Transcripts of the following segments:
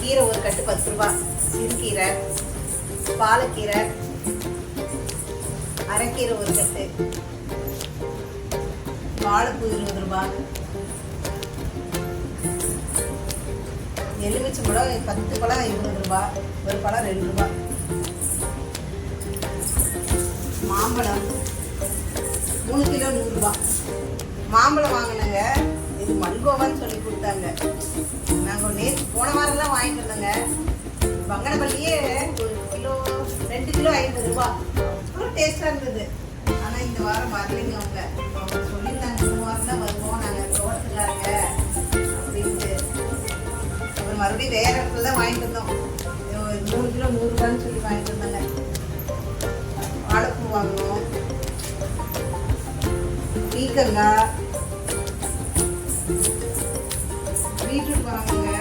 கீரை ஒரு கட்டு 10 ரூபா, சிறுகீரை, பாலக்கீரை, அரைக்கீரை ஒரு கட்டு, வாழைப்பூ 20 ரூபா, எலுமிச்சை பழம் 10 பழம் 20 ரூபா, ஒரு பழம் 2 ரூபா, மாம்பழம் 3 கிலோ 100 ரூபா. மாம்பழம் வாங்கினங்க, இது மல்கோவான்னு சொல்லி கொடுத்தாங்க. நாங்கள் நேற்று போன வாரம்லாம் வாங்கிட்டு வந்தோங்க. பங்கனப்பள்ளியே 1 கிலோ 2 கிலோ 50 ரூபா. அவ்வளோ டேஸ்டாக இருந்தது. ஆனால் இந்த வாரம் வரலைங்க. அவங்க சொல்லியிருந்தாங்க 3 வாரம் தான் வருவோம், நாங்கள் தோட்டத்துக்காரங்க அப்படின்ட்டு. அப்புறம் மறுபடியும் வேறு இடத்துல தான் வாங்கிட்டு வந்தோம். 3 கிலோ 100 ரூபான்னு சொல்லி வாங்கிட்டு வந்தாங்க. வாழைப்பூ வாங்கினோம், பீக்கங்காய், பீட்ரூட் வாங்குங்க.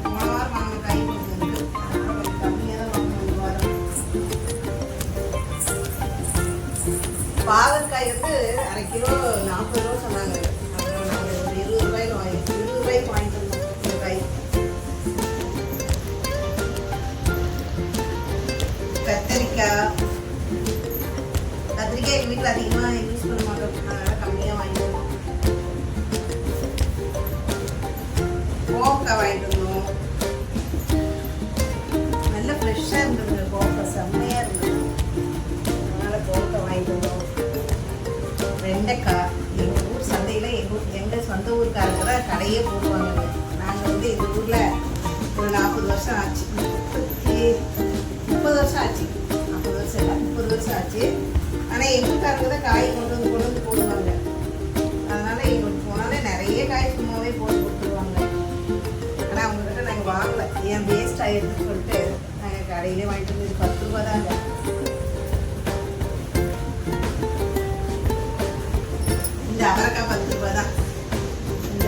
போன வாரம் வாங்கின காய் கொடுத்துருக்கு, அதனால கொஞ்சம் கம்மியாக தான் வாங்கணும் இந்த வாரம். பாகற்காய் வந்து அரை கிலோ 40 ரூபா சொன்னாங்க. அப்புறம் நாங்கள் ஒரு 20 ரூபாய்க்கு வாங்கிட்டு வந்தோம் இந்த காய். கத்திரிக்காய் எங்கள் வீட்டில் அதிகமாக யூஸ் பண்ண மாட்டோம், அதனால் கம்மியாக வாங்கிடுவோம். கோவக்காய் வாங்கிட்டு வந்தோம். நல்ல ஃப்ரெஷ்ஷாக இருந்தது கோவக்காய், செம்மையாக இருந்தது. அதனால் கோவக்காய் வாங்கிட்டு வந்தோம். வெண்டைக்காய் எங்கள் ஊர் சந்தையில் எங்கள் சொந்த ஊருக்காரங்க தான் கடையே போடுவாங்க. நாங்கள் வந்து எங்கள் ஊரில் ஒரு 40 வருஷம் ஆச்சு, 30 வருஷம் ஆச்சு. 40 வருஷம் இல்லை, 30 வருஷம் ஆச்சு. ஆனால் எங்கள் ஊருக்காரங்க தான் காய் கொண்டு வந்து போடுவாங்க. அதனால் எங்களுக்கு போனாலே நிறைய காய் சும்மாவே போட்டு கொடுத்துருவாங்க. ஆனால் அவங்கக்கிட்ட நாங்கள் வாங்கலை, ஏன் வேஸ்ட் ஆகிடுதுன்னு சொல்லிட்டு நாங்கள் கடையிலே வாங்கிட்டு வந்து 10 ரூபா தாங்க. இந்த அவரைக்காய் 10 ரூபா தான். இந்த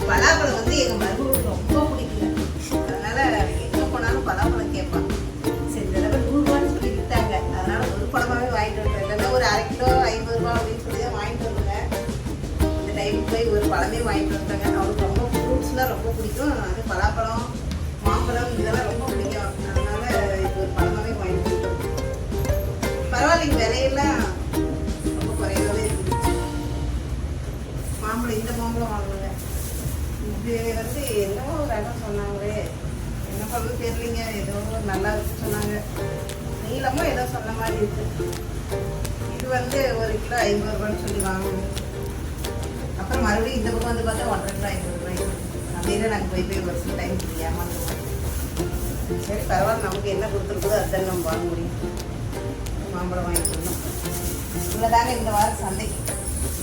பலாப்பழம் வந்து எங்கள் மருமகளுக்கு ரொம்ப பிடிக்கல. அதனால் எங்கே போனாலும் பலாப்பழம் கேட்பான். சரி தடவை 100 ரூபான்னு சொல்லி விட்டாங்க. அதனால் ஒரு பழமாகவே வாங்கிட்டு வந்தேன். இல்லைன்னா ஒரு அரை கிலோ 50 ரூபா அப்படின்னு சொல்லி தான் வாங்கிட்டு வந்தேன். இந்த டைமுக்கு போய் ஒரு பழமே வாங்கிட்டு வந்தாங்க. அவருக்கு ரொம்ப ஃப்ரூட்ஸ்லாம் ரொம்ப பிடிக்கும். அது பலாப்பழம், மாம்பழம் இதெல்லாம் ரொம்ப பிடிக்கும். அதனால் இது ஒரு பழமாகவே வாங்கிட்டு வந்தோம். பரவாயில்லைங்க, விலையெல்லாம் ரொம்ப குறைவாகவே இருக்குது. மாம்பழம் இந்த மாம்பழம் வாங்குங்க. இது வந்து என்னவோ ஒரு இடம் சொன்னாங்களே, என்ன பண்ணணும் தெரியலிங்க. ஏதோ நல்லா இருக்குன்னு சொன்னாங்க. நீளமும் ஏதோ சொன்ன மாதிரி இருக்கு. இது வந்து 1 கிலோ 50 ரூபான்னு சொல்லி வாங்கணும். அப்புறம் மறுபடியும் இந்த பக்கம் வந்து பார்த்தா 1.5 கிலோ 50 ரூபாய்க்கு. அப்படியே நாங்கள் போய் ஒரு சில டைம் ஏமாந்துருவோம். சரி பரவாயில்ல, நமக்கு என்ன கொடுத்துருக்குதோ அதுதான் நம்ம வாங்க முடியும். மாம்பழம் வாங்கிட்டு இருந்தோம். இவ்வளோதாங்க இந்த வாரம் சந்தைக்கு.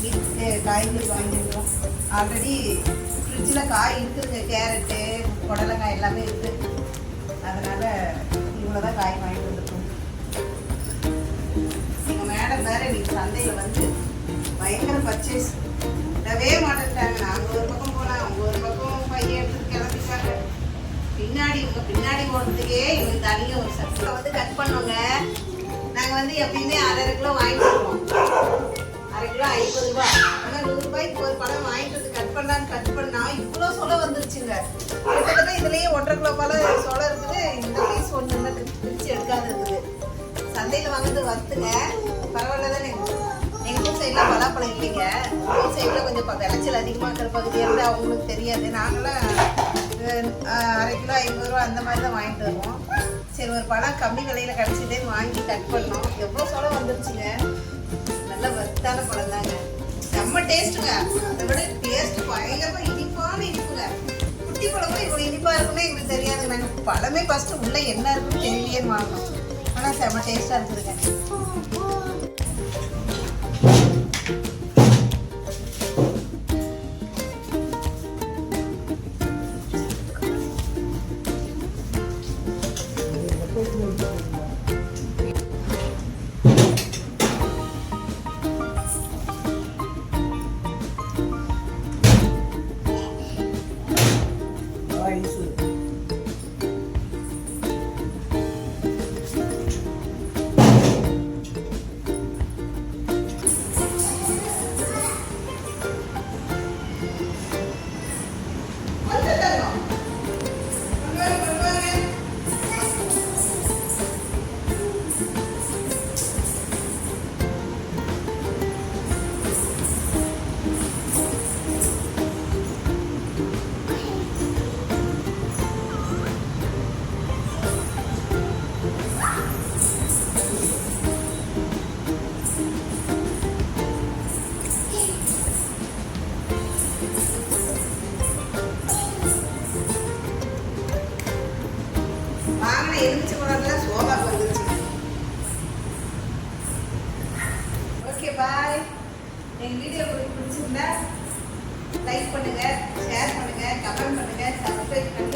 வீட்டுக்கு காய்கறி வாங்கிட்டுருக்கோம். ஆல்ரெடி ஃப்ரிட்ஜில் காய் இருக்குதுங்க, கேரட்டு, புடலங்காய் எல்லாமே இருக்குது. அதனால் இவ்வளோ தான் காய் வாங்கிட்டு வந்துருக்கோம். எங்கள் மேடம் வேறு இன்னைக்கு சந்தையில் வந்து பயங்கர பர்ச்சேஸ் விடவே மாட்டேன்ட்டாங்க. நாங்கள் ஒரு பக்கம் போனால் அவங்க ஒரு பக்கம் பையன் எடுத்துட்டு கிளம்பிட்டாங்க. பின்னாடி போடுறதுக்கே எங்களுக்கு தனியாக ஒரு சட்டை வந்து கட் பண்ணோங்க. நாங்கள் வந்து எப்பயுமே 1/2 கிலோ வாங்கிட்டு வருவோம். 1/2 கிலோ 50 ரூபா. ஆனால் 100 ரூபாய்க்கு ஒரு பழம் வாங்கிட்டு வந்து கட் பண்ணால் இவ்வளோ சொலை வந்துருச்சுங்க. கிட்டத்தட்ட இதுலேயே 1.5 கிலோ பழம் சொலை இருக்குது. இந்த பீஸ் ஒன்று பிரித்து எடுக்காது இருக்குது. சந்தையில் வாங்கிட்டு வருத்துங்க, பரவாயில்ல தானே. எங்கள் ஊர் சைடில் பலாப்பழம் இல்லைங்க. ஊர் சைடில் கொஞ்சம் விளைச்சல் அதிகமாக இருக்கிற பகுதியாக இருந்து அவங்களுக்கு தெரியாது. நாங்களாம் 1/2 கிலோ 50 ரூபா அந்த மாதிரி தான் வாங்கிட்டு வருவோம். சரி ஒரு பழம் கம்மி விலையில் கிடச்சிதே வாங்கி கட் பண்ணோம். எவ்வளோ சொலை வந்துருச்சுங்க. நல்ல வறுத்தான பழம் தாங்க, செம்ம டேஸ்ட்டுங்க. அதை விட டேஸ்ட் பயங்கரமாக இனிப்பான இனிப்புங்க. குட்டி பழமும் இவ்வளோ இனிப்பாக இருக்குன்னு எங்களுக்கு தெரியாதுங்க. நாங்கள் பழமே ஃபஸ்ட்டு உள்ளே என்ன இருக்குன்னு தெரியலையே வாங்கணும். ஆனால் செம்ம டேஸ்ட்டாக இருக்குதுங்க. காலையில் எழுந்திரிச்ச போகிறதுல சோபாக்கு வந்துருச்சு. Okay bye. எங்கள் வீடியோ உங்களுக்கு பிடிச்சிருந்தா லைக் பண்ணுங்கள், ஷேர் பண்ணுங்கள், கமெண்ட் பண்ணுங்கள், சப்ஸ்கிரைப் பண்ணுங்கள்.